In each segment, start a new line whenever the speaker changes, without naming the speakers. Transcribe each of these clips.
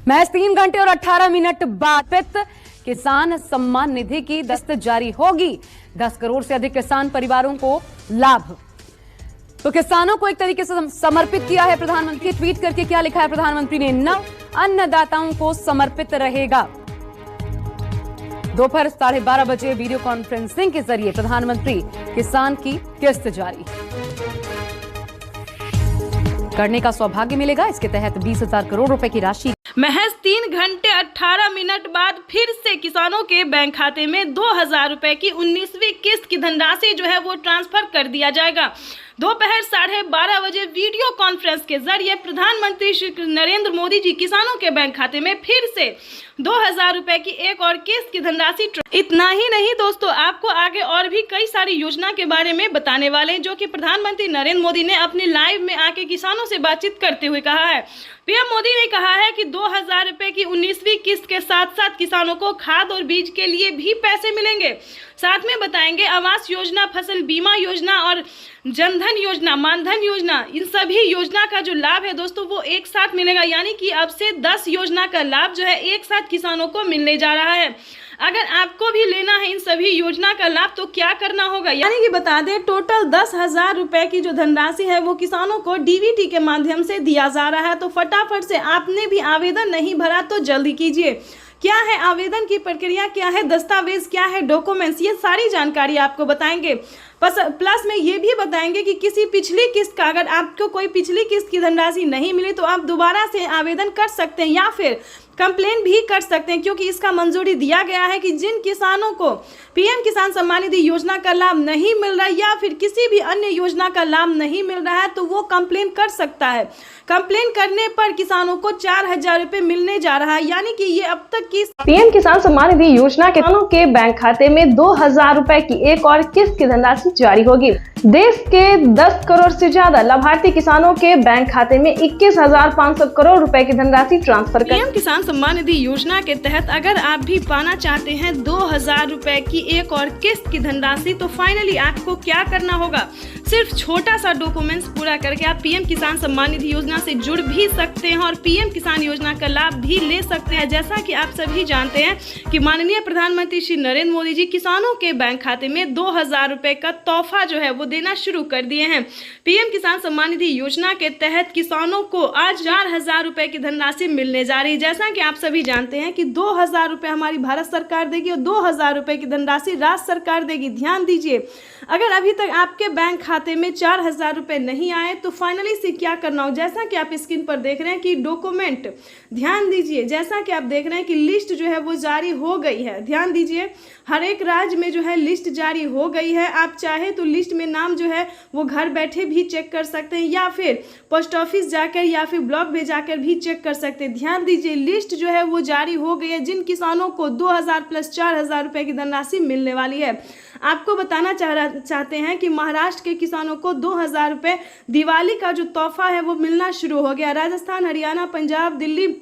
महज 3 घंटे और 18 मिनट बाद किसान सम्मान निधि की दस्त जारी होगी। 10 करोड़ से अधिक किसान परिवारों को लाभ। तो किसानों को एक तरीके से समर्पित किया है प्रधानमंत्री। ट्वीट करके क्या लिखा है प्रधानमंत्री ने? नव अन्नदाताओं को समर्पित रहेगा। दोपहर 12:30 बजे वीडियो कॉन्फ्रेंसिंग के जरिए प्रधानमंत्री किसान की किस्त जारी करने का सौभाग्य मिलेगा। इसके तहत 20,000 करोड़ रुपए की राशि।
महज 3 घंटे 18 मिनट बाद फिर से किसानों के बैंक खाते में 2,000 रुपए की 19वीं किस्त की धनराशि जो है वो ट्रांसफर कर दिया जाएगा। दोपहर 12:30 बजे वीडियो कॉन्फ्रेंस के जरिए प्रधानमंत्री श्री नरेंद्र मोदी जी किसानों के बैंक खाते में फिर से 2,000 रुपए की एक और किस्त की धनराशि। इतना ही नहीं दोस्तों, आपको आगे और भी कई सारी योजना के बारे में बताने वाले हैं जो कि प्रधानमंत्री नरेंद्र मोदी ने अपने लाइव में आके किसानों से बातचीत करते हुए कहा है। पीएम मोदी ने कहा है कि 2,000 रुपए की 19वीं किस्त के साथ साथ किसानों को खाद और बीज के लिए भी पैसे मिलेंगे। साथ में बताएंगे आवास योजना, फसल बीमा योजना और जनधन योजना, मानधन योजना, इन सभी योजना का जो लाभ है दोस्तों वो एक साथ मिलेगा। यानी कि अब से 10 योजना का लाभ जो है एक साथ किसानों को मिलने जा रहा है। अगर आपको भी लेना है इन सभी योजना का लाभ तो क्या करना होगा, यानी कि बता दें टोटल 10,000 रुपए की जो धनराशि है वो किसानों को डीबीटी के माध्यम से दिया जा रहा है। तो फटाफट से आपने भी आवेदन नहीं भरा तो जल्दी कीजिए। क्या है आवेदन की प्रक्रिया, क्या है दस्तावेज, क्या है डॉक्यूमेंट्स, ये सारी जानकारी आपको बताएंगे। प्लस में ये भी बताएंगे कि किसी पिछली किस्त का अगर आपको कोई पिछली किस्त की धनराशि नहीं मिली तो आप दोबारा से आवेदन कर सकते हैं या फिर कंप्लेन भी कर सकते हैं, क्योंकि इसका मंजूरी दिया गया है कि जिन किसानों को पीएम किसान सम्मान निधि योजना का लाभ नहीं मिल रहा है या फिर किसी भी अन्य योजना का लाभ नहीं मिल रहा है तो वो कंप्लेन कर सकता है। कंप्लेन करने पर किसानों को 4,000 रुपए मिलने जा रहा है। यानी कि ये अब तक की
पीएम किसान सम्मान निधि योजना के किसानों के बैंक खाते में 2,000 रुपए की एक और किस्त की धनराशि जारी होगी। देश के 10 करोड़ से ज्यादा लाभार्थी किसानों के बैंक खाते में 21,500 करोड़ रुपए की धनराशि ट्रांसफर कर।
पीएम किसान सम्मान निधि योजना के तहत अगर आप भी पाना चाहते हैं 2,000 रुपए की एक और किस्त की धनराशि तो फाइनली आपको क्या करना होगा, सिर्फ छोटा सा डॉक्यूमेंट्स पूरा करके आप पीएम किसान सम्मान निधि योजना से जुड़ भी सकते हैं और पीएम किसान योजना का लाभ भी ले सकते हैं। जैसा कि आप सभी जानते हैं कि माननीय प्रधानमंत्री श्री नरेंद्र मोदी जी किसानों के बैंक खाते में 2,000 रुपए का तोहफा जो है वो देना शुरू कर दिए हैं। पीएम किसान सम्मान निधि योजना के तहत किसानों को आज 4,000 रुपए की धनराशि मिलने जा रही है। जैसा कि आप सभी जानते हैं कि 2,000 रुपए हमारी भारत सरकार देगी और 2,000 रुपए की धनराशि राज्य सरकार देगी। ध्यान दीजिए, अगर अभी तक आपके बैंक खाते में 4,000 रुपए नहीं आए तो फाइनली से क्या करना हो, जैसा कि आप स्क्रीन पर देख रहे हैं कि डॉक्यूमेंट, ध्यान दीजिए, जैसा कि आप देख रहे हैं कि लिस्ट जो है वो जारी हो गई है। ध्यान दीजिए, हर एक राज्य में जो है लिस्ट जारी हो गई है। आप चाहे तो लिस्ट में नाम जो है वो घर बैठे भी चेक कर सकते हैं या फिर पोस्ट ऑफिस जाकर या फिर ब्लॉक में जाकर भी चेक कर सकते हैं। ध्यान दीजिए, लिस्ट जो है वो जारी हो गई है जिन किसानों को 2,000 प्लस 4,000 रुपए की धनराशि मिलने वाली है। आपको बताना चाहते हैं कि महाराष्ट्र के किसानों को 2,000 रुपए दिवाली का जो तोहफा है वो मिलना शुरू हो गया। राजस्थान, हरियाणा, पंजाब, दिल्ली,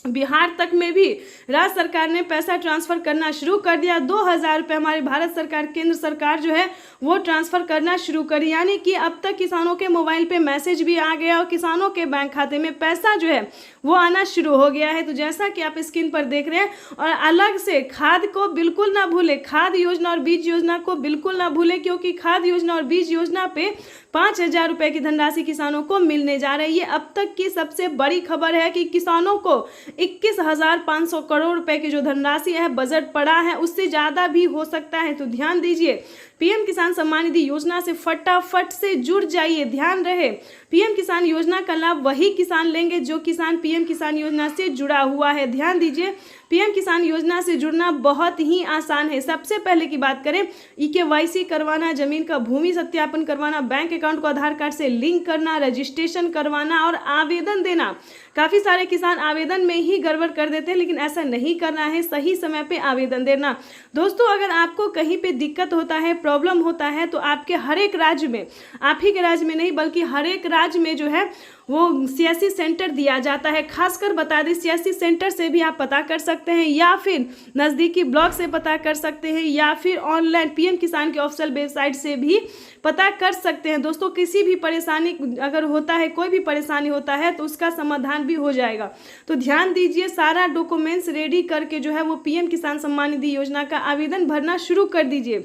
बिहार तक में भी राज्य सरकार ने पैसा ट्रांसफर करना शुरू कर दिया। 2,000 रुपए हमारी भारत सरकार, केंद्र सरकार जो है वो ट्रांसफर करना शुरू करी। यानी कि अब तक किसानों के मोबाइल पे मैसेज भी आ गया और किसानों के बैंक खाते में पैसा जो है वो आना शुरू हो गया है। तो जैसा कि आप स्क्रीन पर देख रहे हैं, और अलग से खाद को बिल्कुल ना भूले, खाद योजना और बीज योजना को बिल्कुल ना भूले, क्योंकि खाद योजना और बीज योजना पे 5,000 रुपए की धनराशि किसानों को मिलने जा रही है। ये अब तक की सबसे बड़ी खबर है कि किसानों को 21,500 करोड़ रुपए की जो धनराशि है बजट पड़ा है, उससे ज्यादा भी हो सकता है। तो ध्यान दीजिए, पीएम किसान सम्मान निधि योजना से फटाफट से जुड़ जाइए। ध्यान रहे, पीएम किसान योजना का लाभ वही किसान लेंगे जो किसान पीएम किसान योजना से जुड़ा हुआ है। ध्यान दीजिए, पीएम किसान योजना से जुड़ना बहुत ही आसान है। सबसे पहले की बात करें, केवाईसी करवाना, जमीन का भूमि सत्यापन करवाना, बैंक अकाउंट को आधार कार्ड से लिंक करना, रजिस्ट्रेशन करवाना और आवेदन देना। काफी सारे किसान आवेदन में ही गड़बड़ कर देते हैं, लेकिन ऐसा नहीं करना है, सही समय पे आवेदन देना। दोस्तों, अगर आपको कहीं पे दिक्कत होता है, प्रॉब्लम होता है तो आपके हर एक राज्य में, आप ही के राज्य में नहीं बल्कि हर एक राज्य में जो है वो CSC सेंटर दिया जाता है। खासकर बता दें CSC सेंटर से भी आप पता कर सकते हैं या फिर नज़दीकी ब्लॉक से पता कर सकते हैं या फिर ऑनलाइन PM किसान के ऑफिशियल वेबसाइट से भी पता कर सकते हैं। दोस्तों किसी भी परेशानी अगर होता है, कोई भी परेशानी होता है तो उसका समाधान भी हो जाएगा। तो ध्यान दीजिए, सारा डॉक्यूमेंट्स रेडी करके जो है वो PM किसान सम्मान निधि योजना का आवेदन भरना शुरू कर दीजिए।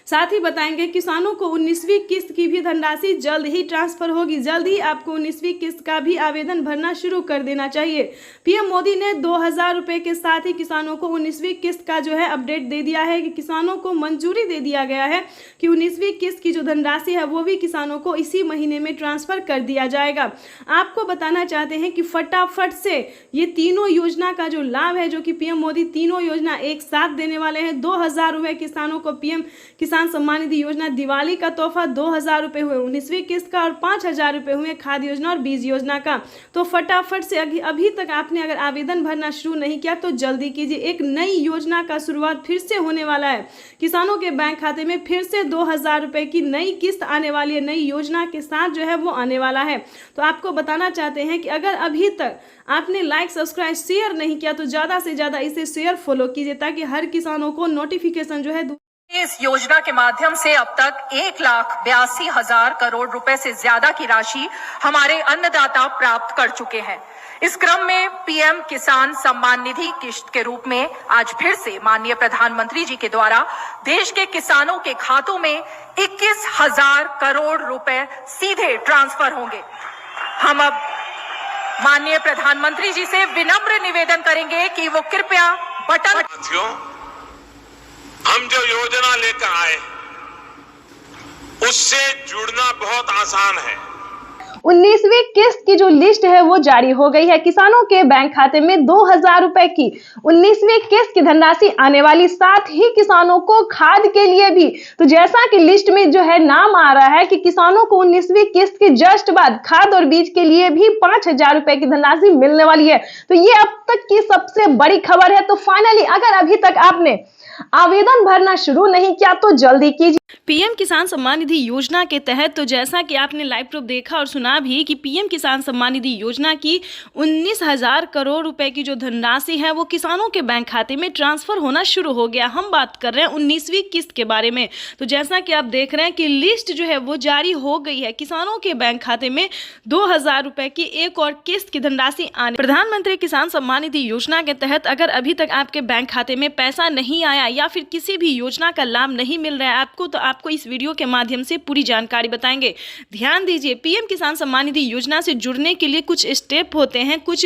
साथ ही बताएंगे किसानों को 19वीं किस्त की भी धनराशि जल्द ही ट्रांसफर होगी। जल्द ही आपको 19वीं किस्त का भी आवेदन भरना शुरू कर देना चाहिए। PM मोदी ने 2000 रुपये के साथ ही किसानों को 19वीं किस्त का जो है अपडेट दे दिया है कि किसानों को मंजूरी दे दिया गया है कि 19वीं किस्त की जो धनराशि है वो भी किसानों को इसी महीने में ट्रांसफर कर दिया जाएगा। आपको बताना चाहते हैं कि फटाफट से ये तीनों योजना का जो लाभ है, जो कि PM मोदी तीनों योजना एक साथ देने वाले हैं। 2000 रुपये किसानों को PM किसान सम्मान निधि योजना दिवाली का तोहफा 2000 रुपये हुए 19वीं किस्त का और 5000 रुपये हुए खाद योजना और बीज योजना का। तो फटाफट से अभी तक आपने अगर आवेदन भरना शुरू नहीं किया तो जल्दी कीजिए। एक नई योजना का शुरुआत फिर से होने वाला है। किसानों के बैंक खाते में फिर से 2000 रुपये की नई किस्त आने वाली है। नई योजना के साथ जो है वो आने वाला है। तो आपको बताना चाहते हैं कि अगर अभी तक आपने लाइक, सब्सक्राइब, शेयर नहीं किया तो ज़्यादा से ज़्यादा इसे शेयर फॉलो कीजिए ताकि हर किसानों को नोटिफिकेशन जो है।
इस योजना के माध्यम से अब तक 1,82,000 करोड़ रुपए से ज्यादा की राशि हमारे अन्नदाता प्राप्त कर चुके हैं। इस क्रम में PM किसान सम्मान निधि किस्त के रूप में आज फिर से माननीय प्रधानमंत्री जी के द्वारा देश के किसानों के खातों में 21,000 करोड़ रुपए सीधे ट्रांसफर होंगे। हम अब माननीय प्रधानमंत्री जी से विनम्र निवेदन करेंगे कि वो कृपया बटन।
हम जो योजना लेकर आए उससे जुड़ना बहुत आसान है।
19वीं किस्त की जो लिस्ट है वो जारी हो गई है। किसानों के बैंक खाते में 2000 रुपए की 19वीं किस्त की धनराशि आने वाली, साथ ही किसानों को खाद के लिए भी। तो जैसा कि लिस्ट में जो है नाम आ रहा है कि किसानों को 19वीं किस्त के जस्ट बाद खाद और बीज के लिए भी 5000 रुपए की धनराशि मिलने वाली है। तो ये अब तक की सबसे बड़ी खबर है। तो फाइनली अगर अभी तक आपने आवेदन भरना शुरू नहीं किया तो जल्दी कीजिए।
PM किसान सम्मान निधि योजना के तहत तो जैसा कि आपने लाइव प्रूफ देखा और सुना भी कि PM किसान सम्मान निधि योजना की 19,000 करोड़ रुपए की जो धनराशि है वो किसानों के बैंक खाते में ट्रांसफर होना शुरू हो गया। हम बात कर रहे हैं 19वीं किस्त के बारे में। तो जैसा कि आप देख रहे हैं कि लिस्ट जो है वो जारी हो गई है। किसानों के बैंक खाते में 2000 रुपए की एक और किस्त की धनराशि आने। प्रधानमंत्री किसान सम्मान निधि योजना के तहत अगर अभी तक आपके बैंक खाते में पैसा नहीं आया या फिर किसी भी योजना का लाभ नहीं मिल रहा है आपको, तो आपको इस वीडियो के माध्यम से पूरी जानकारी बताएंगे। ध्यान दीजिए, PM किसान सम्मान निधि योजना से जुड़ने के लिए कुछ स्टेप होते हैं, कुछ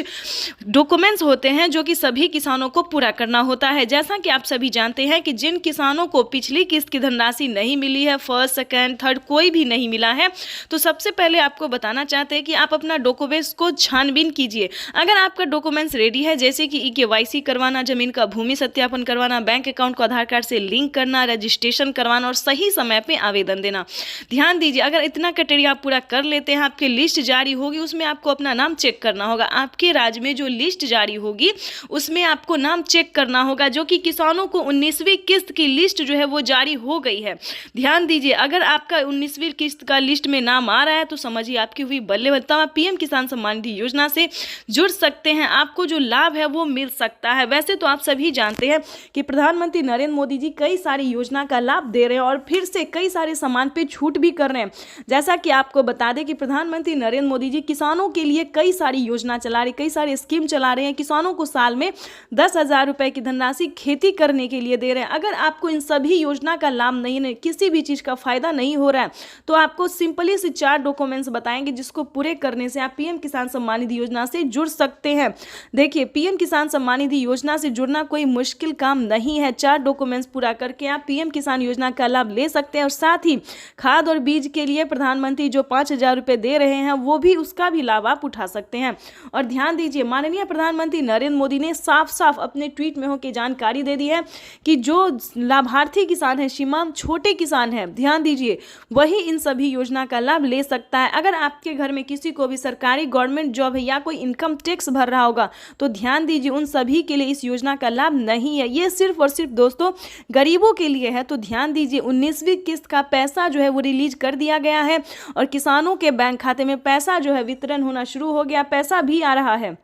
डॉक्यूमेंट्स होते हैं जो कि सभी किसानों को पूरा करना होता है। जैसा कि आप सभी जानते हैं कि जिन किसानों को पिछली किस्त की धनराशि नहीं मिली है, फर्स्ट, सेकेंड, थर्ड कोई भी नहीं मिला है, तो सबसे पहले आपको बताना चाहते हैं कि आप अपना डॉक्यूमेंट्स को छानबीन कीजिए। अगर आपका डॉक्यूमेंट्स रेडी है, जैसे कि EKYC करवाना, जमीन का भूमि सत्यापन करवाना, बैंक अकाउंट को आधार कार्ड से लिंक करना, रजिस्ट्रेशन करवाना और सही समय पे आवेदन देना। ध्यान दीजिए, अगर इतना क्राइटेरिया आप पूरा कर लेते हैं, आपकी लिस्ट जारी होगी, उसमें आपको अपना नाम चेक करना होगा। आपके राज्य में जो लिस्ट जारी होगी उसमें आपको नाम चेक करना होगा, जो कि किसानों को 19वीं किस्त की लिस्ट जो है वो जारी हो गई है। ध्यान दीजिए, अगर आपका 19वीं किस्त का लिस्ट में नाम आ रहा है तो समझिए आपकी हुई बल्ले बल्ले। आप PM किसान सम्मान निधि योजना से जुड़ सकते हैं, आपको जो लाभ है वो मिल सकता है। वैसे तो आप सभी जानते हैं कि प्रधानमंत्री नरेंद्र मोदी जी कई सारी योजना का लाभ दे रहे हैं और फिर से कई सारे सामान पे छूट भी कर रहे हैं। जैसा कि आपको बता दें कि प्रधानमंत्री नरेंद्र मोदी जी किसानों के लिए कई सारी योजना चला रहे, कई सारे स्कीम चला रहे हैं। किसानों को साल में 10,000 रुपए की धनराशि खेती करने के लिए दे रहे हैं। अगर आपको इन सभी योजना का लाभ नहीं, किसी भी चीज़ का फायदा नहीं हो रहा है, तो आपको सिंपली से 4 डॉक्यूमेंट्स बताएंगे जिसको पूरे करने से आप PM किसान सम्मान निधि योजना से जुड़ सकते हैं। देखिए, PM किसान सम्मान निधि योजना से जुड़ना कोई मुश्किल काम नहीं है। 4 डॉक्यूमेंट्स पूरा करके आप PM किसान योजना का लाभ ले सकते हैं और साथ ही खाद और बीज के लिए प्रधानमंत्री जो 5,000 रुपए दे रहे हैं वो भी, उसका भी लाभ आप उठा सकते हैं। और ध्यान दीजिए, माननीय प्रधानमंत्री नरेंद्र मोदी ने साफ साफ अपने ट्वीट में होकर जानकारी दे दी है कि जो लाभार्थी किसान है, सीमांत छोटे किसान है, ध्यान दीजिए, वही इन सभी योजना का लाभ ले सकता है। अगर आपके घर में किसी को भी सरकारी गवर्नमेंट जॉब है या कोई इनकम टैक्स भर रहा होगा तो ध्यान दीजिए, उन सभी के लिए इस योजना का लाभ नहीं है। ये सिर्फ और सिर्फ दोस्तों गरीबों के लिए है। तो ध्यान दीजिए, 19वीं किस्त का पैसा जो है वो रिलीज कर दिया गया है और किसानों के बैंक खाते खाते में पैसा जो है वितरण होना शुरू हो गया, पैसा भी आ रहा है।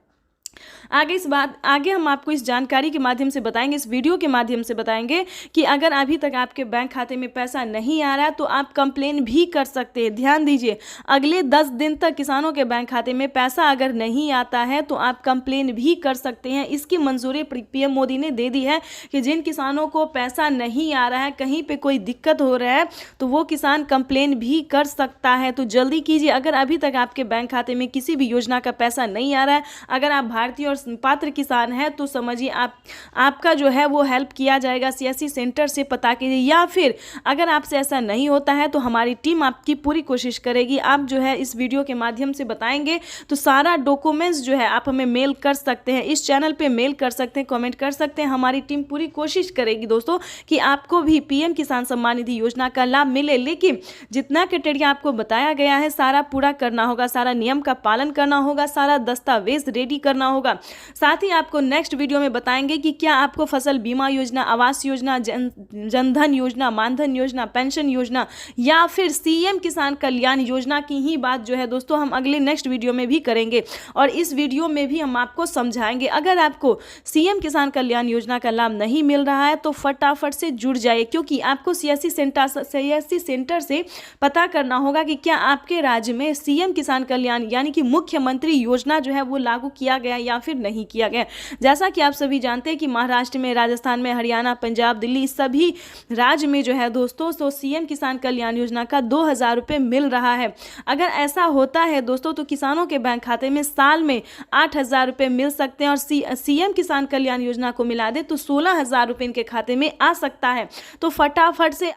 आगे हम आपको इस जानकारी के माध्यम से बताएंगे, इस वीडियो के माध्यम से बताएंगे कि अगर अभी तक आपके बैंक खाते में पैसा नहीं आ रहा है तो आप कंप्लेन भी कर सकते हैं। ध्यान दीजिए, अगले 10 दिन तक किसानों के बैंक खाते में पैसा अगर नहीं आता है तो आप कंप्लेन भी कर सकते हैं। इसकी मंजूरी पीएम मोदी ने दे दी है कि जिन किसानों को पैसा नहीं आ रहा है, कहीं पर कोई दिक्कत हो रहा है, तो वो किसान कंप्लेन भी कर सकता है। तो जल्दी कीजिए, अगर अभी तक आपके बैंक खाते में किसी भी योजना का पैसा नहीं आ रहा है, अगर आप भारतीय और पात्र किसान है तो समझिए आपका जो है वो हेल्प किया जाएगा। सीएससी सेंटर से पता कीजिए, या फिर अगर आपसे ऐसा नहीं होता है तो हमारी टीम आपकी पूरी कोशिश करेगी। आप जो है इस वीडियो के माध्यम से बताएंगे तो सारा डॉक्यूमेंट्स जो है आप हमें मेल कर सकते हैं, इस चैनल पे मेल कर सकते हैं, कमेंट कर सकते हैं। हमारी टीम पूरी कोशिश करेगी दोस्तों कि आपको भी पीएम किसान सम्मान निधि योजना का लाभ मिले। लेकिन जितना क्राइटेरिया आपको बताया गया है सारा पूरा करना होगा, सारा नियम का पालन करना होगा, सारा दस्तावेज रेडी करना होगा। साथ ही आपको नेक्स्ट वीडियो में बताएंगे कि क्या आपको फसल बीमा योजना, आवास योजना, जनधन योजना, मानधन योजना, पेंशन योजना या फिर सीएम किसान कल्याण योजना की ही बात जो है दोस्तों हम अगले नेक्स्ट वीडियो में भी करेंगे। और इस वीडियो में भी हम आपको समझाएंगे, अगर आपको सीएम किसान कल्याण योजना का लाभ नहीं मिल रहा है तो फटाफट से जुड़ जाइए, क्योंकि आपको सीएससी सेंटर से पता करना होगा कि क्या आपके राज्य में सीएम किसान कल्याण यानी कि मुख्यमंत्री योजना जो है वो लागू किया गया या फिर नहीं किया गया। जैसा कि आप सभी जानते हैं कि महाराष्ट्र में, राजस्थान में, हरियाणा, पंजाब, दिल्ली सभी राज्य में जो है दोस्तों तो सीएम किसान कल्याण योजना का 2000 रुपये मिल रहा है। अगर ऐसा होता है दोस्तों तो किसानों के बैंक खाते में साल में 8000 रुपये मिल सकते हैं, और सीएम किसान कल्याण योजना को मिला दे तो 16000 रुपये इनके खाते में आ सकता है। तो फटाफट से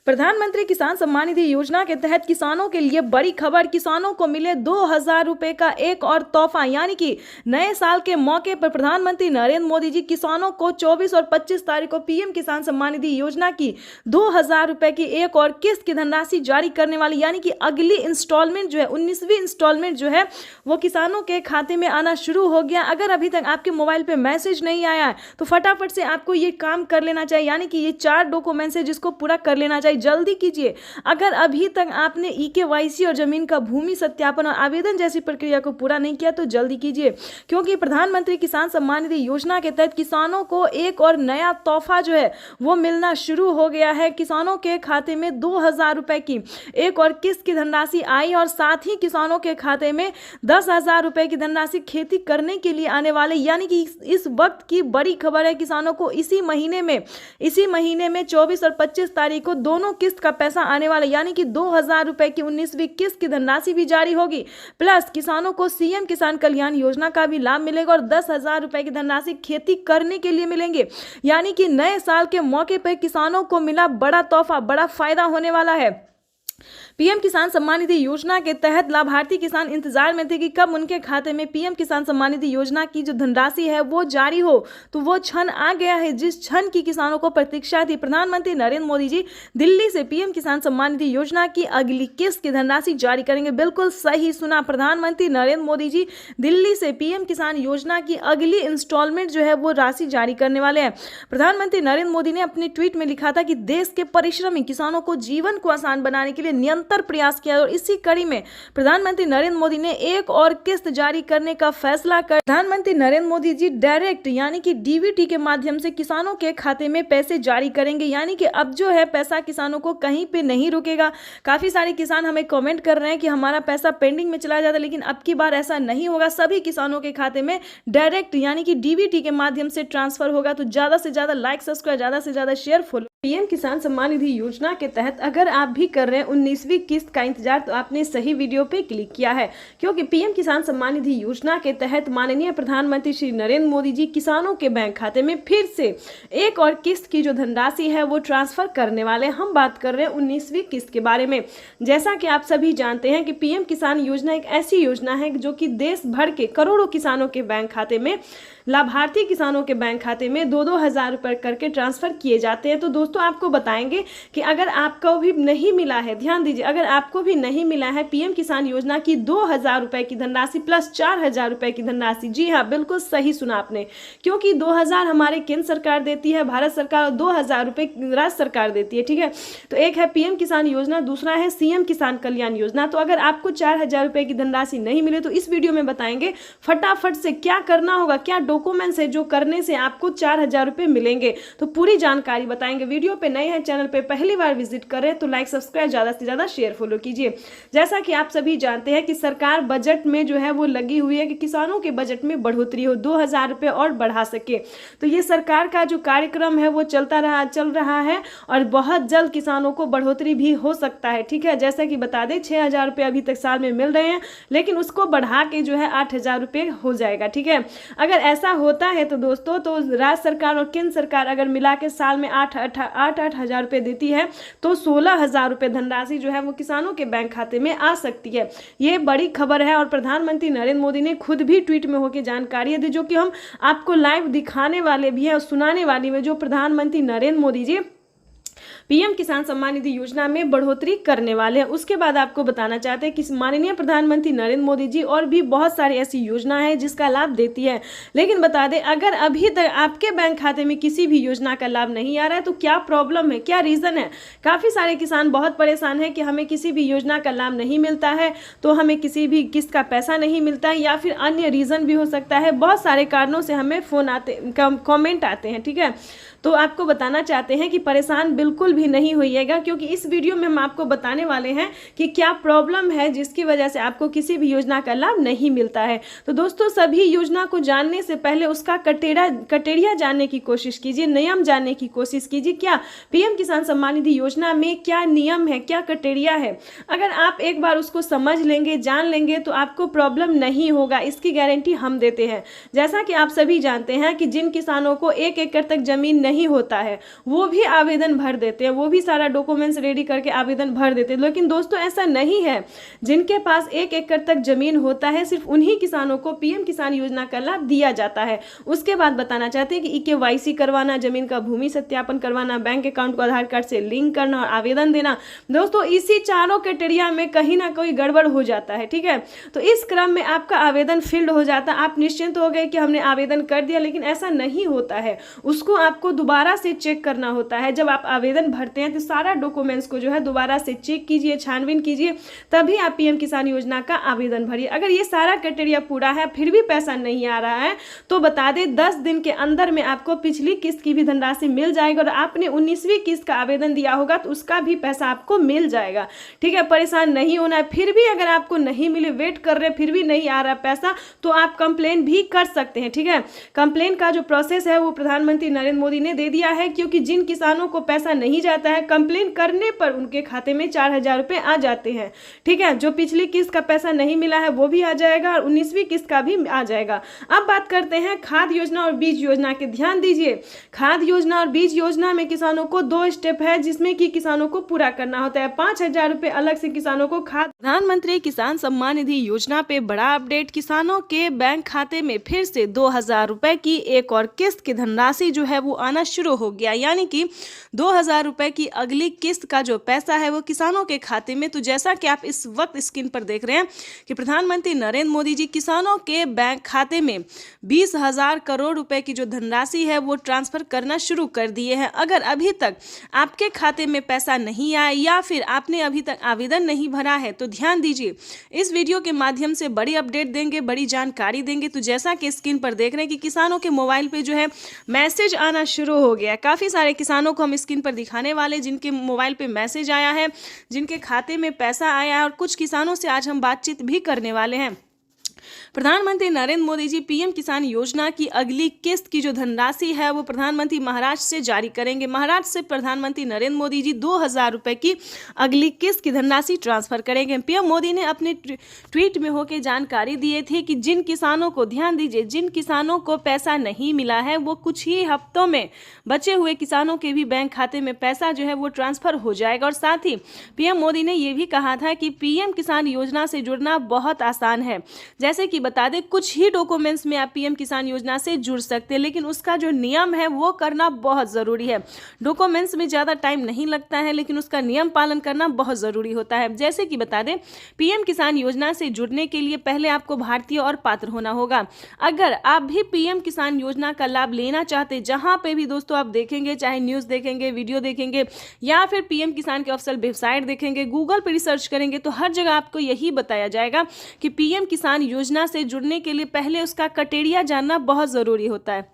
प्रधानमंत्री किसान सम्मान निधि योजना के तहत किसानों के लिए बड़ी खबर, किसानों को मिले 2000 रुपए का एक और तोहफा। यानी कि नए साल के मौके पर प्रधानमंत्री नरेंद्र मोदी जी किसानों को 24 और 25 तारीख को पीएम किसान सम्मान निधि योजना की 2000 रुपए की एक और किस्त की धनराशि जारी करने वाली, यानी कि अगली इंस्टॉलमेंट जो है 19वीं इंस्टॉलमेंट जो है वो किसानों के खाते में आना शुरू हो गया। अगर अभी तक आपके मोबाइल पे मैसेज नहीं आया है तो फटाफट से आपको ये काम कर लेना चाहिए, यानी कि ये 4 डॉक्यूमेंट्स है जिसको पूरा कर लेना चाहिए। जल्दी कीजिए, अगर अभी तक आपने EKYC और जमीन का भूमि सत्यापन और आवेदन जैसी प्रक्रिया को पूरा नहीं किया तो जल्दी कीजिए, क्योंकि प्रधानमंत्री किसान सम्मान निधि योजना के तहत किसानों को एक और नया तोहफा जो है वो मिलना शुरू हो गया है। किसानों के खाते में 2000 रुपए की एक और किस्त की धनराशि आई, और साथ ही किसानों के खाते में 10,000 रुपए की धनराशि खेती करने के लिए आने वाले, यानी कि इस वक्त की बड़ी खबर है। किसानों को इसी महीने में 24 और 25 तारीख को दोनों किस्त का पैसा आने वाला, यानी कि 2000 रुपए की 19वीं किस्त की धनराशि भी जारी होगी। प्लस किसानों को सीएम किसान कल्याण योजना का भी लाभ मिलेगा और 10,000 रुपए की धनराशि खेती करने के लिए मिलेंगे। यानी कि नए साल के मौके पर किसानों को मिला बड़ा तोहफा, बड़ा फायदा होने वाला है। पीएम किसान सम्मान निधि योजना के तहत लाभार्थी किसान इंतजार में थे कि कब उनके खाते में पीएम किसान सम्मान निधि योजना की जो धनराशि है वो जारी हो, तो वो क्षण आ गया है जिस क्षण की किसानों को प्रतीक्षा थी। प्रधानमंत्री नरेंद्र मोदी जी दिल्ली से पीएम किसान सम्मान निधि योजना की अगली किस्त की धनराशि जारी करेंगे। बिल्कुल सही सुना, प्रधानमंत्री नरेंद्र मोदी जी दिल्ली से पीएम किसान योजना की अगली इंस्टॉलमेंट जो है वो राशि जारी करने वाले हैं। प्रधानमंत्री नरेंद्र मोदी ने अपने ट्वीट में लिखा था कि देश के परिश्रमी किसानों को जीवन को आसान बनाने के लिए निरंतर प्रयास किया, और इसी कड़ी में प्रधानमंत्री नरेंद्र मोदी ने एक और किस्त जारी करने का फैसला कर प्रधानमंत्री नरेंद्र मोदी जी डायरेक्ट यानी कि डीबीटी के माध्यम से किसानों के खाते में पैसे जारी करेंगे। यानी कि अब जो है पैसा किसानों को कहीं पे नहीं रुकेगा। काफी सारे किसान हमें कमेंट कर रहे हैं कि हमारा पैसा पेंडिंग में चला जाता है, लेकिन अब की बार ऐसा नहीं होगा। सभी किसानों के खाते में डायरेक्ट यानी कि डीबीटी के माध्यम से ट्रांसफर होगा। तो ज्यादा से ज्यादा लाइक, सब्सक्राइब, ज्यादा से ज्यादा शेयर, फॉलो। पीएम किसान सम्मान निधि योजना के तहत अगर आप भी कर रहे हैं 19वीं किस्त का इंतजार तो आपने सही वीडियो पे क्लिक किया है, क्योंकि पीएम किसान सम्मान निधि योजना के तहत माननीय प्रधानमंत्री श्री नरेंद्र मोदी जी किसानों के बैंक खाते में फिर से एक और किस्त की जो धनराशि है वो ट्रांसफर करने वाले। हम बात कर रहे हैं 19वीं किस्त के बारे में। जैसा कि आप सभी जानते हैं कि पीएम किसान योजना एक ऐसी योजना है जो कि देश भर के करोड़ों किसानों के बैंक खाते में, लाभार्थी किसानों के बैंक खाते में 2-2 हज़ार रुपए करके ट्रांसफर किए जाते हैं। तो दोस्तों आपको बताएंगे कि अगर आपको भी नहीं मिला है, ध्यान दीजिए, अगर आपको भी नहीं मिला है पीएम किसान योजना की 2,000 रुपए की धनराशि प्लस 4,000 रुपए की धनराशि, जी हाँ बिल्कुल सही सुना आपने, क्योंकि 2,000 हमारे केंद्र सरकार देती है, भारत सरकार, और 2,000 रुपए राज्य सरकार देती है। ठीक है, तो एक है पीएम किसान योजना, दूसरा है सीएम किसान कल्याण योजना। तो अगर आपको 4,000 रुपए की धनराशि नहीं मिले तो इस वीडियो में बताएंगे फटाफट से क्या करना होगा, क्या डॉक्यूमेंट्स है जो करने से आपको 4,000 रुपए मिलेंगे, तो पूरी जानकारी बताएंगे। वीडियो पे नए हैं, चैनल पे पहली बार विजिट कर रहे हैं तो लाइक सब्सक्राइब ज्यादा से ज्यादा शेयर फॉलो कीजिए। जैसा कि आप सभी जानते हैं कि सरकार बजट में जो है वो लगी हुई है कि किसानों के बजट में बढ़ोतरी हो, 2,000 रुपए और बढ़ा सके। तो ये सरकार का जो कार्यक्रम है वो चल रहा है और बहुत जल्द किसानों को बढ़ोतरी भी हो सकता है। ठीक है, जैसा कि बता दें 6,000 रुपए अभी तक साल में मिल रहे हैं, लेकिन उसको बढ़ा के जो है 8,000 रुपए हो जाएगा। ठीक है, अगर ऐसा होता है तो दोस्तों, तो राज्य सरकार और केंद्र सरकार अगर मिला के साल में 8,000 रुपए देती है तो 16,000 रुपए धनराशि जो है वो किसानों के बैंक खाते में आ सकती है। ये बड़ी खबर है और प्रधानमंत्री नरेंद्र मोदी ने खुद भी ट्वीट में होकर जानकारी दी, जो कि हम आपको लाइव दिखाने वाले भी हैं और सुनाने वाली में, जो प्रधानमंत्री नरेंद्र मोदी जी पीएम किसान सम्मान निधि योजना में बढ़ोतरी करने वाले हैं। उसके बाद आपको बताना चाहते हैं कि माननीय प्रधानमंत्री नरेंद्र मोदी जी और भी बहुत सारी ऐसी योजना है जिसका लाभ देती है, लेकिन बता दें अगर अभी तक आपके बैंक खाते में किसी भी योजना का लाभ नहीं आ रहा है तो क्या प्रॉब्लम है, क्या रीजन है। काफी सारे किसान बहुत परेशान है कि हमें किसी भी योजना का लाभ नहीं मिलता है, तो हमें किसी भी किस्त का पैसा नहीं मिलता है, या फिर अन्य रीजन भी हो सकता है। बहुत सारे कारणों से हमें फोन आते, कमेंट आते हैं। ठीक है, तो आपको बताना चाहते हैं कि परेशान बिल्कुल भी नहीं होइएगा, क्योंकि इस वीडियो में हम आपको बताने वाले हैं कि क्या प्रॉब्लम है जिसकी वजह से आपको किसी भी योजना का लाभ नहीं मिलता है। तो दोस्तों, सभी योजना को जानने से पहले उसका कटेरिया जानने की कोशिश कीजिए, नियम जानने की कोशिश कीजिए। क्या पीएम किसान सम्मान निधि योजना में क्या नियम है, क्या कटेरिया है, अगर आप एक बार उसको समझ लेंगे, जान लेंगे तो आपको प्रॉब्लम नहीं होगा, इसकी गारंटी हम देते हैं। जैसा कि आप सभी जानते हैं कि जिन किसानों को 1 एकड़ तक जमीन नहीं होता है वो भी आवेदन भर देते हैं, वो भी सारा डॉक्यूमेंट्स रेडी करके आवेदन भर देते हैं। लेकिन दोस्तों ऐसा नहीं है, जिनके पास 1 एकड़ तक जमीन होता है सिर्फ उन्हीं किसानों को पीएम किसान योजना का लाभ दिया जाता है। उसके बाद बताना चाहते हैं कि केवाईसी करवाना, जमीन का भूमि सत्यापन करवाना, बैंक अकाउंट को आधार कार्ड से लिंक करना और आवेदन देना। दोस्तों इसी चारों क्राइटेरिया में कहीं ना कोई गड़बड़ हो जाता है। ठीक है, तो इस क्रम में आपका आवेदन फील्ड हो जाता है, आप निश्चिंत हो गए कि हमने आवेदन कर दिया, लेकिन ऐसा नहीं होता है। उसको आपको दोबारा से चेक करना होता है। जब आप आवेदन भरते हैं तो सारा डॉक्यूमेंट्स को जो है दोबारा से चेक कीजिए, छानबीन कीजिए, तभी आप पीएम किसान योजना का आवेदन भरिए। अगर ये सारा क्राइटेरिया पूरा है फिर भी पैसा नहीं आ रहा है तो बता दें 10 दिन के अंदर में आपको पिछली किस्त की भी धनराशि मिल जाएगी, और आपने 19वीं किस्त का आवेदन दिया होगा तो उसका भी पैसा आपको मिल जाएगा। ठीक है, परेशान नहीं होना है। फिर भी अगर आपको नहीं मिले, वेट कर रहे फिर भी नहीं आ रहा पैसा, तो आप कंप्लेन भी कर सकते हैं। ठीक है, कंप्लेन का जो प्रोसेस है वो प्रधानमंत्री नरेंद्र मोदी ने दे दिया है, क्योंकि जिन किसानों को पैसा नहीं जाता है कंप्लेन करने पर उनके खाते में 4,000 रुपए आ जाते हैं। ठीक है, जो पिछली किस्त का पैसा नहीं मिला है वो भी आ जाएगा और 19वीं किस्त का भी आ जाएगा। अब बात करते हैं खाद योजना और बीज योजना के। ध्यान दीजिए, खाद योजना और बीज योजना में किसानों को 2 स्टेप है जिसमें कि किसानों को पूरा करना होता है। 5,000 रुपए अलग से किसानों को खाद। प्रधानमंत्री किसान सम्मान निधि योजना पे बड़ा अपडेट, किसानों के बैंक खाते में फिर से 2,000 रुपए की एक और किस्त की धनराशि जो है वो आना शुरू हो गया, यानी कि 2,000 रुपए की अगली किस्त का जो पैसा है वो किसानों के खाते में। तो जैसा कि आप इस वक्त स्क्रीन पर देख रहे हैं कि प्रधानमंत्री नरेंद्र मोदी जी किसानों के बैंक खाते में 20,000 करोड़ रुपए की जो धनराशि है वो ट्रांसफर करना शुरू कर दिए हैं। अगर अभी तक आपके खाते में पैसा नहीं आया या फिर आपने अभी तक आवेदन नहीं भरा है तो ध्यान दीजिए, इस वीडियो के माध्यम से बड़ी अपडेट देंगे, बड़ी जानकारी देंगे। तो जैसा कि स्क्रीन पर देख रहे हैं कि किसानों के मोबाइल पे जो है मैसेज आना शुरू हो गया। काफी सारे किसानों को हम स्क्रीन पर दिखाने वाले जिनके मोबाइल पे मैसेज आया है, जिनके खाते में पैसा आया है, और कुछ किसानों से आज हम बातचीत भी करने वाले हैं। प्रधानमंत्री नरेंद्र मोदी जी पीएम किसान योजना की अगली किस्त की जो धनराशि है वो प्रधानमंत्री महाराष्ट्र से जारी करेंगे। महाराष्ट्र से प्रधानमंत्री नरेंद्र मोदी जी 2,000 रुपए की अगली किस्त की धनराशि ट्रांसफर करेंगे। पीएम मोदी ने अपने ट्वीट में होकर जानकारी दिए थे कि जिन किसानों को, ध्यान दीजिए, जिन किसानों को पैसा नहीं मिला है वो कुछ ही हफ्तों में बचे हुए किसानों के भी बैंक खाते में पैसा जो है वो ट्रांसफर हो जाएगा। और साथ ही पीएम मोदी ने यह भी कहा था कि पीएम किसान योजना से जुड़ना बहुत आसान है। जैसे जैसे कि बता दें कुछ ही डॉक्यूमेंट्स में आप पीएम किसान योजना से जुड़ सकते हैं, लेकिन उसका जो नियम है वो करना बहुत ज़रूरी है। डॉक्यूमेंट्स में ज़्यादा टाइम नहीं लगता है, लेकिन उसका नियम पालन करना बहुत ज़रूरी होता है। जैसे कि बता दें पीएम किसान योजना से जुड़ने के लिए पहले आपको भारतीय और पात्र होना होगा। अगर आप भी पीएम किसान योजना का लाभ लेना चाहते, जहां पे भी दोस्तों आप देखेंगे, चाहे न्यूज़ देखेंगे, वीडियो देखेंगे या फिर पीएम किसान के ऑफिशियल वेबसाइट देखेंगे, गूगल पर रिसर्च करेंगे, तो हर जगह आपको यही बताया जाएगा कि पीएम किसान योजना से जुड़ने के लिए पहले उसका क्राइटेरिया जानना बहुत ज़रूरी होता है।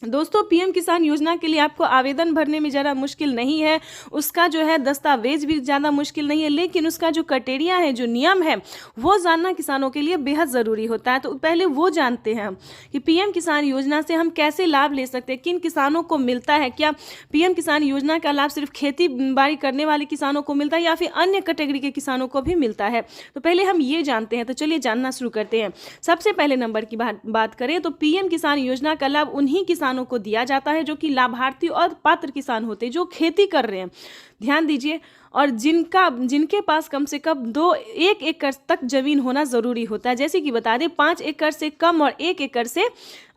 दोस्तों पीएम किसान योजना के लिए आपको आवेदन भरने में ज़्यादा मुश्किल नहीं है, उसका जो है दस्तावेज भी ज़्यादा मुश्किल नहीं है, लेकिन उसका जो क्राइटेरिया है, जो नियम है, वो जानना किसानों के लिए बेहद ज़रूरी होता है। तो पहले वो जानते हैं हम कि पीएम किसान योजना से हम कैसे लाभ ले सकते हैं, किन किसानों को मिलता है, क्या पीएम किसान योजना का लाभ सिर्फ खेती बाड़ी करने वाले किसानों को मिलता है या फिर अन्य कैटेगरी के किसानों को भी मिलता है। तो पहले हम ये जानते हैं। तो चलिए जानना शुरू करते हैं। सबसे पहले नंबर की बात करें तो पीएम किसान योजना का लाभ उन्हीं किसानों को दिया जाता है जो कि लाभार्थी और पात्र किसान होते हैं, जो खेती कर रहे हैं। ध्यान दीजिए, और जिनके पास कम से कम 1 एकड़ तक जमीन होना जरूरी होता है। जैसे कि बता दें 5 एकड़ से कम और 1 एकड़ से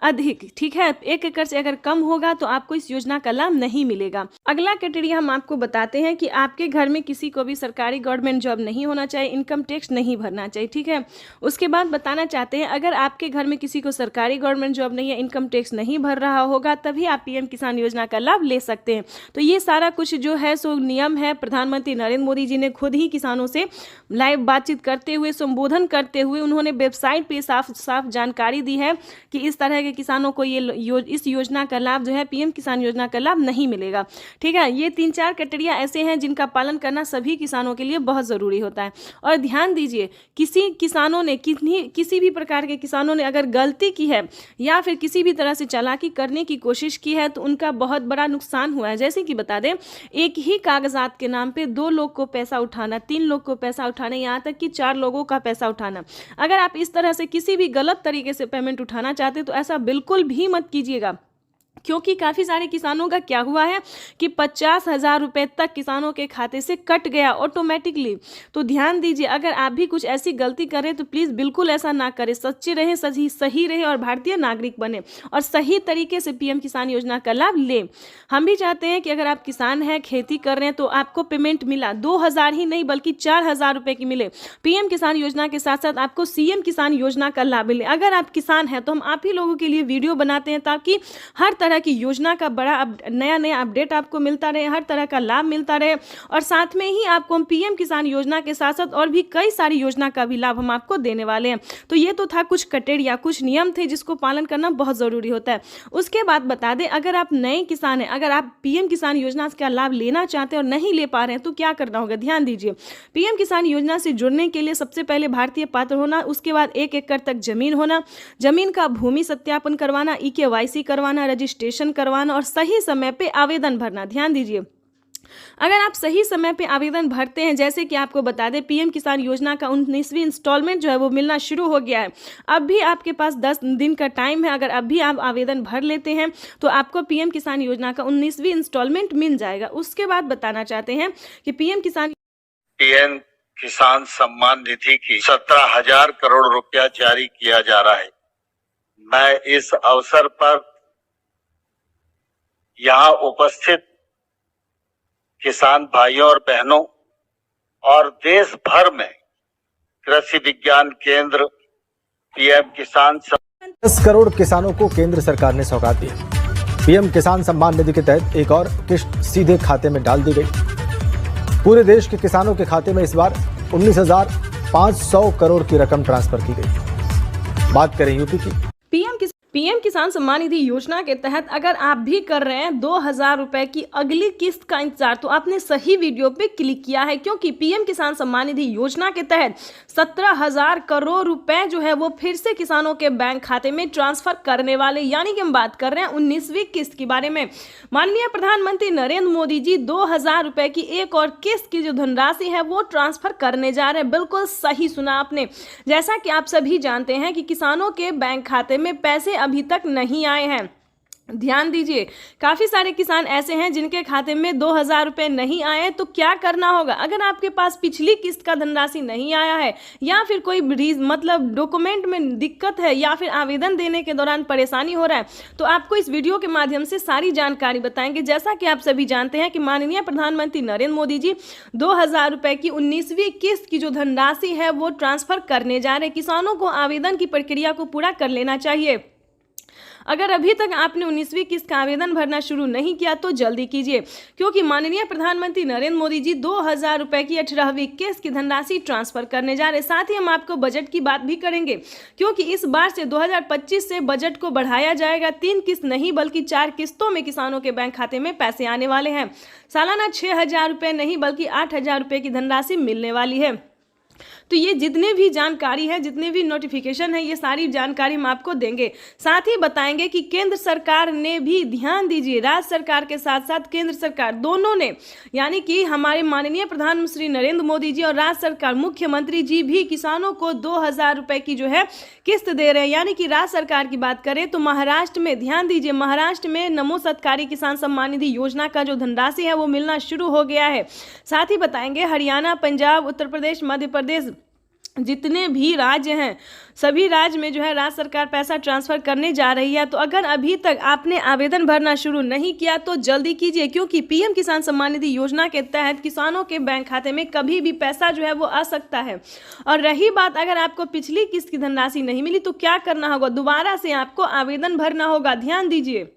अधिक, ठीक है। 1 एकड़ से अगर कम होगा तो आपको इस योजना का लाभ नहीं मिलेगा। अगला क्राइटेरिया हम आपको बताते हैं कि आपके घर में किसी को भी सरकारी गवर्नमेंट जॉब नहीं होना चाहिए, इनकम टैक्स नहीं भरना चाहिए, ठीक है। उसके बाद बताना चाहते हैं अगर आपके घर में किसी को सरकारी गवर्नमेंट जॉब नहीं है, इनकम टैक्स नहीं भर रहा होगा, तभी आप पीएम किसान योजना का लाभ ले सकते हैं। तो ये सारा कुछ जो है सो नियम है। प्रधानमंत्री नरेंद्र मोदी जी ने खुद ही किसानों से लाइव बातचीत करते हुए, संबोधन करते हुए उन्होंने वेबसाइट पे साफ साफ जानकारी दी है कि इस तरह के किसानों को इस योजना का लाभ जो है पीएम किसान योजना का लाभ नहीं मिलेगा, ठीक है। ये 3-4 क्राइटेरिया ऐसे हैं जिनका पालन करना सभी किसानों के लिए बहुत ज़रूरी होता है। और ध्यान दीजिए, किसी भी प्रकार के किसानों ने अगर गलती की है या फिर किसी भी तरह से चालाकी करने की कोशिश की है तो उनका बहुत बड़ा नुकसान हुआ है। जैसे कि बता दें एक ही कागजात के नाम पे 2 लोग को पैसा उठाना, 3 लोग को पैसा उठाना, यहाँ तक कि 4 लोगों का पैसा उठाना। अगर आप इस तरह से किसी भी गलत तरीके से पेमेंट उठाना चाहते तो ऐसा बिल्कुल भी मत कीजिएगा, क्योंकि काफ़ी सारे किसानों का क्या हुआ है कि 50,000 रुपये तक किसानों के खाते से कट गया ऑटोमेटिकली। तो ध्यान दीजिए, अगर आप भी कुछ ऐसी गलती करें तो प्लीज़ बिल्कुल ऐसा ना करें। सच्चे रहें, सही रहे और भारतीय नागरिक बने और सही तरीके से पीएम किसान योजना का लाभ लें। हम भी चाहते हैं कि अगर आप किसान हैं, खेती कर रहे हैं, तो आपको पेमेंट मिला 2,000 ही नहीं बल्कि 4,000 रुपये की मिले। पीएम किसान योजना के साथ साथ आपको सीएम किसान योजना का लाभ मिले। अगर आप किसान हैं तो हम आप ही लोगों के लिए वीडियो बनाते हैं ताकि हर तरह की योजना का बड़ा नया अपडेट आपको मिलता रहे, हर तरह का लाभ मिलता रहे। और साथ में ही आपको हम पीएम किसान योजना के साथ साथ और भी कई सारी योजना का भी लाभ हम आपको देने वाले हैं। तो ये तो था कुछ क्राइटेरिया, कुछ नियम थे जिसको पालन करना बहुत ज़रूरी होता है। उसके बाद बता दें अगर आप नए किसान हैं, अगर आप पीएम किसान योजना का लाभ लेना चाहते हैं और नहीं ले पा रहे हैं तो क्या करना होगा। ध्यान दीजिए, पीएम किसान योजना से जुड़ने के लिए सबसे पहले भारतीय पात्र होना, उसके बाद 1 एकड़ तक जमीन होना, जमीन का भूमि सत्यापन करवाना, EKYC करवाना, रजिस्ट्रेशन करवाना और सही समय पे आवेदन भरना। ध्यान दीजिए, अगर आप सही समय पे आवेदन भरते हैं, जैसे कि आपको बता दें पीएम किसान योजना का 19वीं इंस्टॉलमेंट जो है वो मिलना शुरू हो गया है। अब भी आपके पास 10 दिन का टाइम है। अगर अब भी आप आवेदन भर लेते हैं तो आपको पीएम किसान योजना का 19वीं इंस्टॉलमेंट मिल जाएगा। उसके बाद बताना चाहते हैं कि पीएम
किसान सम्मान निधि की 17,000 करोड़ रुपया जारी किया जा रहा है। मैं इस अवसर पर यहाँ उपस्थित किसान भाइयों और बहनों और देश भर में कृषि विज्ञान केंद्र पीएम किसान
10 करोड़ किसानों को केंद्र सरकार ने सौगात दी। पीएम किसान सम्मान निधि के तहत एक और किस्त सीधे खाते में डाल दी गई। पूरे देश के किसानों के खाते में इस बार 19,500 करोड़ की रकम ट्रांसफर की गई। बात करें यूपी की।
पीएम किसान सम्मान निधि योजना के तहत अगर आप भी कर रहे हैं 2,000 रुपए की अगली किस्त का इंतजार, तो आपने सही वीडियो पे क्लिक किया है, क्योंकि पीएम किसान सम्मान निधि योजना के तहत 17,000 करोड़ रुपए जो है वो फिर से किसानों के बैंक खाते में ट्रांसफर करने वाले, यानी कि हम बात कर रहे हैं 19वीं किस्त के बारे में। माननीय प्रधानमंत्री नरेंद्र मोदी जी 2,000 रुपए की एक और किस्त की जो धनराशि है वो ट्रांसफर करने जा रहे हैं। बिल्कुल सही सुना आपने। जैसा कि आप सभी जानते हैं कि किसानों के बैंक खाते में पैसे अभी तक नहीं आए हैं। ध्यान दीजिए, काफ़ी सारे किसान ऐसे हैं जिनके खाते में 2,000 रुपये नहीं आए, तो क्या करना होगा? अगर आपके पास पिछली किस्त का धनराशि नहीं आया है या फिर कोई मतलब डॉक्यूमेंट में दिक्कत है या फिर आवेदन देने के दौरान परेशानी हो रहा है, तो आपको इस वीडियो के माध्यम से सारी जानकारी बताएंगे। जैसा कि आप सभी जानते हैं कि माननीय प्रधानमंत्री नरेंद्र मोदी जी 2,000 रुपये की 19वीं किस्त की जो धनराशि है वो ट्रांसफर करने जा रहे हैं। किसानों को आवेदन की प्रक्रिया को पूरा कर लेना चाहिए। अगर अभी तक आपने 19वीं किस्त का आवेदन भरना शुरू नहीं किया तो जल्दी कीजिए, क्योंकि माननीय प्रधानमंत्री नरेंद्र मोदी जी 2,000 रुपये की 18वीं किस्त की धनराशि ट्रांसफर करने जा रहे हैं। साथ ही हम आपको बजट की बात भी करेंगे, क्योंकि इस बार से 2025 से बजट को बढ़ाया जाएगा। 3 किस्त नहीं बल्कि 4 किस्तों में किसानों के बैंक खाते में पैसे आने वाले हैं। सालाना 6,000 रुपये नहीं बल्कि 8,000 रुपये की धनराशि मिलने वाली है। तो ये जितने भी जानकारी है, जितने भी नोटिफिकेशन है, ये सारी जानकारी हम आपको देंगे। साथ ही बताएंगे कि केंद्र सरकार ने भी, ध्यान दीजिए, राज्य सरकार के साथ साथ केंद्र सरकार दोनों ने, यानी कि हमारे माननीय प्रधानमंत्री नरेंद्र मोदी जी और राज्य सरकार मुख्यमंत्री जी भी किसानों को 2,000 रुपये की जो है किस्त दे रहे हैं। यानी कि राज्य सरकार की बात करें तो महाराष्ट्र में, ध्यान दीजिए, महाराष्ट्र में नमो सत्कारी किसान सम्मान निधि योजना का जो धनराशि है वो मिलना शुरू हो गया है। साथ ही बताएंगे हरियाणा, पंजाब, उत्तर प्रदेश, मध्य प्रदेश, जितने भी राज्य हैं सभी राज्य में जो है राज्य सरकार पैसा ट्रांसफर करने जा रही है। तो अगर अभी तक आपने आवेदन भरना शुरू नहीं किया तो जल्दी कीजिए, क्योंकि पीएम किसान सम्मान निधि योजना के तहत किसानों के बैंक खाते में कभी भी पैसा जो है वो आ सकता है। और रही बात, अगर आपको पिछली किस्त की धनराशि नहीं मिली तो क्या करना होगा? दोबारा से आपको आवेदन भरना होगा। ध्यान दीजिए,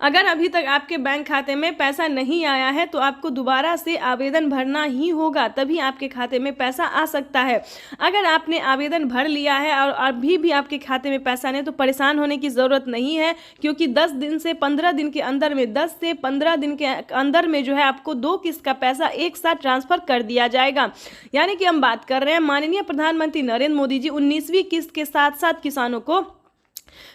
अगर अभी तक आपके बैंक खाते में पैसा नहीं आया है तो आपको दोबारा से आवेदन भरना ही होगा, तभी आपके खाते में पैसा आ सकता है। अगर आपने आवेदन भर लिया है और अभी भी आपके खाते में पैसा नहीं तो परेशान होने की ज़रूरत नहीं है, क्योंकि 10 दिन से 15 दिन के अंदर में, 10 से 15 दिन के अंदर में जो है आपको 2 किस्त का पैसा एक साथ ट्रांसफ़र कर दिया जाएगा। यानी कि हम बात कर रहे हैं माननीय प्रधानमंत्री नरेंद्र मोदी जी 19वीं किस्त के साथ साथ किसानों को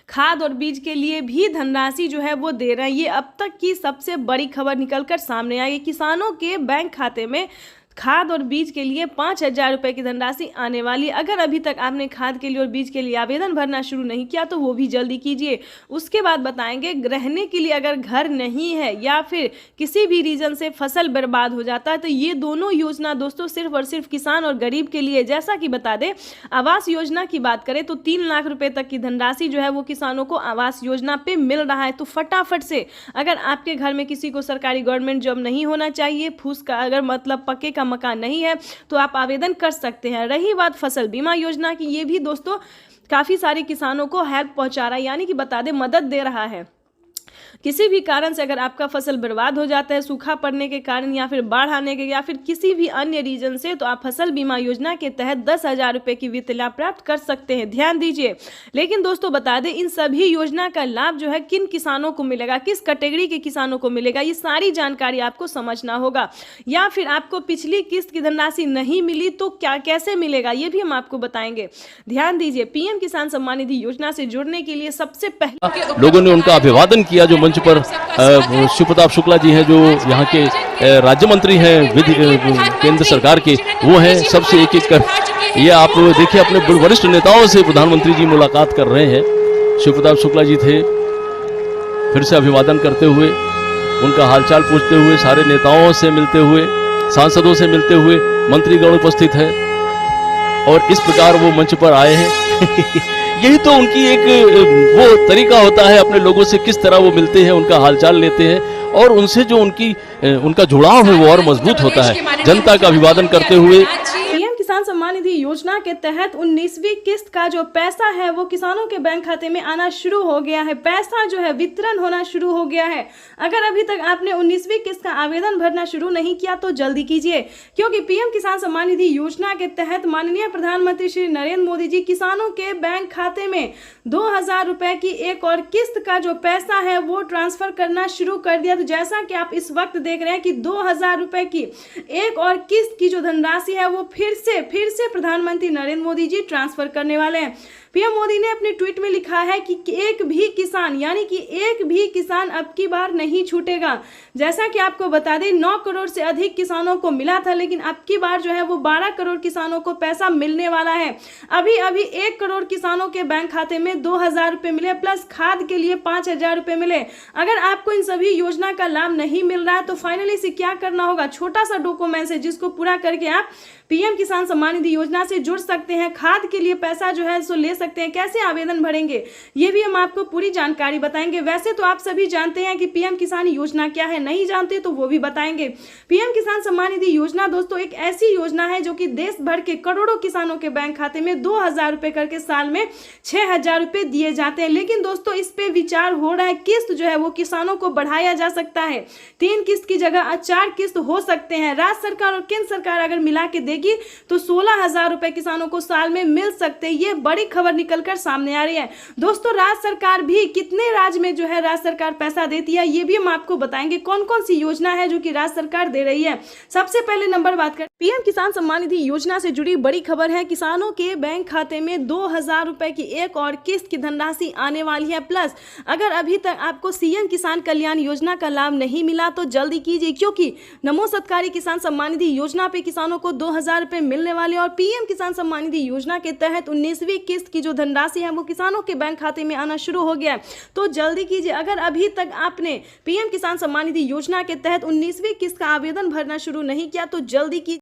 खाद और बीज के लिए भी धनराशि जो है वो दे रहे हैं। ये अब तक की सबसे बड़ी खबर निकलकर सामने आई। किसानों के बैंक खाते में खाद और बीज के लिए 5,000 रुपये की धनराशि आने वाली। अगर अभी तक आपने खाद के लिए और बीज के लिए आवेदन भरना शुरू नहीं किया तो वो भी जल्दी कीजिए। उसके बाद बताएंगे रहने के लिए अगर घर नहीं है या फिर किसी भी रीजन से फसल बर्बाद हो जाता है तो ये दोनों योजना दोस्तों सिर्फ और सिर्फ किसान और गरीब के लिए। जैसा कि बता दें, आवास योजना की बात करें तो 3 लाख रुपये तक की धनराशि जो है वो किसानों को आवास योजना पे मिल रहा है। तो फटाफट से, अगर आपके घर में किसी को सरकारी गवर्नमेंट जॉब नहीं होना चाहिए, फूस का अगर मतलब पक्के का मकान नहीं है तो आप आवेदन कर सकते हैं। रही बात फसल बीमा योजना की, ये भी दोस्तों काफी सारे किसानों को हेल्प पहुंचा रहा है, यानी कि बता दें मदद दे रहा है। किसी भी कारण से अगर आपका फसल बर्बाद हो जाता है, सूखा पड़ने के कारण या फिर बाढ़ आने के या फिर किसी भी अन्य रीजन से, तो आप फसल बीमा योजना के तहत 10,000 रुपये की वित्त लाभ प्राप्त कर सकते हैं। ध्यान दीजिए, लेकिन दोस्तों बता दें इन सभी योजना का लाभ जो है किन किसानों को मिलेगा, किस कैटेगरी के किसानों को मिलेगा, ये सारी जानकारी आपको समझना होगा। या फिर आपको पिछली किस्त की धनराशि नहीं मिली तो क्या कैसे मिलेगा, ये भी हम आपको बताएंगे। ध्यान दीजिए, पीएम किसान सम्मान निधि योजना से जुड़ने के लिए सबसे पहले
लोगों ने उनका अभिवादन किया। जो मंच पर शिव प्रताप शुक्ला जी हैं, जो यहाँ के राज्य मंत्री हैं केंद्र सरकार के, वो हैं सबसे एक एक कर। ये आप देखिए अपने वरिष्ठ नेताओं से प्रधानमंत्री जी मुलाकात कर रहे हैं। शिव प्रताप शुक्ला जी थे, फिर से अभिवादन करते हुए, उनका हालचाल पूछते हुए, सारे नेताओं से मिलते हुए, सांसदों से मिलते हुए, मंत्रीगण उपस्थित है और इस प्रकार वो मंच पर आए हैं। यही तो उनकी एक वो तरीका होता है, अपने लोगों से किस तरह वो मिलते हैं, उनका हालचाल लेते हैं और उनसे जो उनका जुड़ाव है वो और मजबूत होता है। जनता का अभिवादन करते हुए
पीएम किसान सम्मान निधि योजना के तहत 19वीं किस्त का जो पैसा है वो किसानों के बैंक खाते में आना शुरू हो गया है। पैसा जो है वितरण होना शुरू हो गया है। अगर अभी तक आपने 19वीं किस्त का आवेदन भरना शुरू नहीं किया तो जल्दी कीजिए, क्योंकि पीएम किसान सम्मान निधि योजना के तहत माननीय प्रधानमंत्री श्री नरेंद्र मोदी जी किसानों के बैंक खाते में 2,000 रुपए की एक और किस्त का जो पैसा है वो ट्रांसफर करना शुरू कर दिया। तो जैसा कि आप इस वक्त देख रहे हैं कि 2,000 रुपए की एक और किस्त की जो धनराशि है वो फिर से प्रधानमंत्री नरेंद्र मोदी जी ट्रांसफर करने वाले हैं। पीएम मोदी ने अपने ट्वीट में लिखा है कि एक भी किसान, यानी कि एक भी किसान अब की बार नहीं छूटेगा। जैसा कि आपको बता दें 9 करोड़ से अधिक किसानों को मिला था, लेकिन अब की बार जो है वो 12 करोड़ किसानों को पैसा मिलने वाला है। अभी 1 करोड़ किसानों के बैंक खाते में 2,000 रुपए मिले, प्लस खाद के लिए 5,000 रुपए मिले। अगर आपको इन सभी योजना का लाभ नहीं मिल रहा है तो फाइनली इसे क्या करना होगा? छोटा सा डॉक्यूमेंट है जिसको पूरा करके आप पीएम किसान सम्मान निधि योजना से जुड़ सकते हैं। खाद के लिए पैसा जो है सो ले सकते हैं। कैसे आवेदन भरेंगे ये भी हम आपको पूरी जानकारी बताएंगे। वैसे तो आप सभी जानते हैं कि पीएम किसान योजना क्या है, नहीं जानते तो वो भी बताएंगे। पीएम किसान सम्मान निधि योजना दोस्तों एक ऐसी योजना है जो कि देश भर के करोड़ों किसानों के बैंक खाते में 2,000 रुपए करके साल में 6,000 रुपए दिए जाते हैं। लेकिन दोस्तों इस पे विचार हो रहा है, किस्त जो है वो किसानों को बढ़ाया जा सकता है। 3 किस्त की जगह 4 किस्त हो सकते हैं। राज्य सरकार और केंद्र सरकार अगर मिला के तो 16,000 रुपए किसानों को साल में मिल सकते हैं। ये बड़ी खबर निकलकर सामने आ रही है। दोस्तों राज्य सरकार भी कितने राज्य में जो है राज्य सरकार पैसा देती है ये भी हम आपको बताएंगे। कौन कौन सी योजना है जो कि राज्य सरकार दे रही है। सबसे पहले नंबर बात करें पीएम किसान सम्मान निधि योजना से जुड़ी बड़ी खबर है। किसानों के बैंक खाते में 2,000 रुपए की एक और किस्त की धनराशि आने वाली है। प्लस अगर अभी तक आपको सीएम किसान कल्याण योजना का लाभ नहीं मिला तो जल्दी कीजिए, क्योंकि नमो सत्कारी किसान सम्मान निधि योजना पे किसानों को 2,000 रुपए मिलने वाले और पीएम किसान सम्मान निधि योजना के तहत 19वीं किस्त की जो धनराशि है वो किसानों के बैंक खाते में आना शुरू हो गया है। तो जल्दी कीजिए। अगर अभी तक आपने पीएम किसान सम्मान निधि योजना के तहत 19वीं किस्त का आवेदन भरना शुरू नहीं किया तो जल्दी कीजिए।